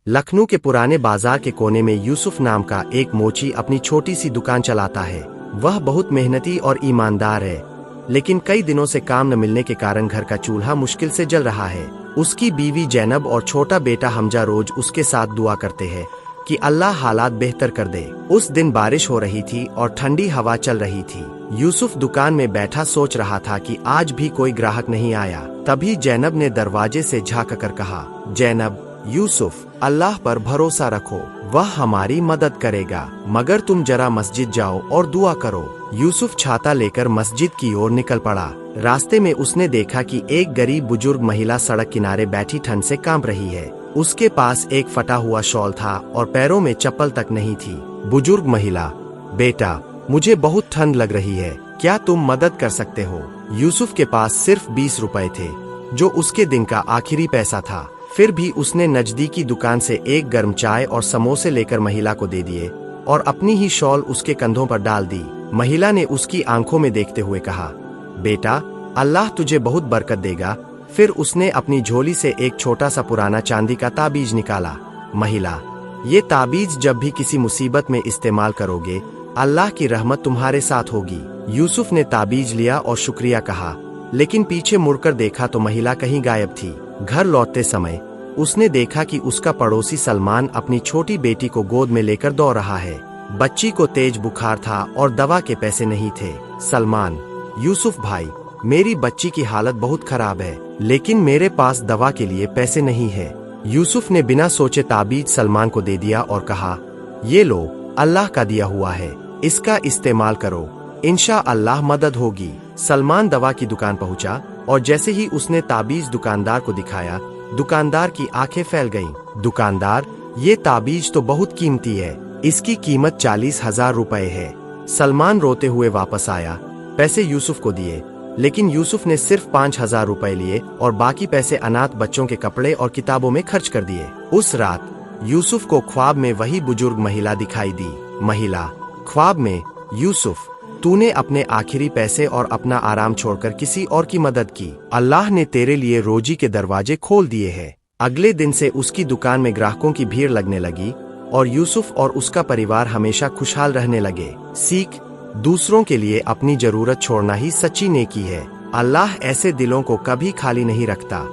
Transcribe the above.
लखनऊ के पुराने बाजार के कोने में यूसुफ नाम का एक मोची अपनी छोटी सी दुकान चलाता है। वह बहुत मेहनती और ईमानदार है, लेकिन कई दिनों से काम न मिलने के कारण घर का चूल्हा मुश्किल से जल रहा है। उसकी बीवी जैनब और छोटा बेटा हमजा रोज उसके साथ दुआ करते हैं कि अल्लाह हालात बेहतर कर दे। उस दिन बारिश हो रही थी और ठंडी हवा चल रही थी। यूसुफ दुकान में बैठा सोच रहा था कि आज भी कोई ग्राहक नहीं आया। तभी जैनब ने दरवाजे से झांक कर कहा, जैनब, यूसुफ, अल्लाह पर भरोसा रखो, वह हमारी मदद करेगा, मगर तुम जरा मस्जिद जाओ और दुआ करो। यूसुफ छाता लेकर मस्जिद की ओर निकल पड़ा। रास्ते में उसने देखा कि एक गरीब बुजुर्ग महिला सड़क किनारे बैठी ठंड से कांप रही है। उसके पास एक फटा हुआ शॉल था और पैरों में चप्पल तक नहीं थी। बुजुर्ग महिला, बेटा, मुझे बहुत ठंड लग रही है, क्या तुम मदद कर सकते हो? यूसुफ के पास सिर्फ 20 रुपए थे, जो उसके दिन का आखिरी पैसा था। फिर भी उसने नजदीकी दुकान से एक गर्म चाय और समोसे लेकर महिला को दे दिए और अपनी ही शॉल उसके कंधों पर डाल दी। महिला ने उसकी आंखों में देखते हुए कहा, बेटा, अल्लाह तुझे बहुत बरकत देगा। फिर उसने अपनी झोली से एक छोटा सा पुराना चांदी का ताबीज निकाला। महिला, ये ताबीज जब भी किसी मुसीबत में इस्तेमाल करोगे, अल्लाह की रहमत तुम्हारे साथ होगी। यूसुफ ने ताबीज लिया और शुक्रिया कहा, लेकिन पीछे मुड़कर देखा तो महिला कहीं गायब थी। घर लौटते समय उसने देखा कि उसका पड़ोसी सलमान अपनी छोटी बेटी को गोद में लेकर दौड़ रहा है। बच्ची को तेज बुखार था और दवा के पैसे नहीं थे। सलमान, यूसुफ भाई, मेरी बच्ची की हालत बहुत खराब है, लेकिन मेरे पास दवा के लिए पैसे नहीं है। यूसुफ ने बिना सोचे ताबीज सलमान को दे दिया और कहा, ये लो, अल्लाह का दिया हुआ है, इसका इस्तेमाल करो, इंशा अल्लाह मदद होगी। सलमान दवा की दुकान पहुंचा और जैसे ही उसने ताबीज दुकानदार को दिखाया, दुकानदार की आंखें फैल गईं। दुकानदार, ये ताबीज तो बहुत कीमती है, इसकी कीमत 40,000 रुपए है। सलमान रोते हुए वापस आया, पैसे यूसुफ को दिए, लेकिन यूसुफ ने सिर्फ 5,000 रुपए लिए और बाकी पैसे अनाथ बच्चों के कपड़े और किताबों में खर्च कर दिए। उस रात यूसुफ को ख्वाब में वही बुजुर्ग महिला दिखाई दी। महिला, ख्वाब में, यूसुफ, तूने अपने आखिरी पैसे और अपना आराम छोड़कर किसी और की मदद की। अल्लाह ने तेरे लिए रोजी के दरवाजे खोल दिए हैं। अगले दिन से उसकी दुकान में ग्राहकों की भीड़ लगने लगी और यूसुफ और उसका परिवार हमेशा खुशहाल रहने लगे। सीख, दूसरों के लिए अपनी जरूरत छोड़ना ही सच्ची नेकी है। अल्लाह ऐसे दिलों को कभी खाली नहीं रखता।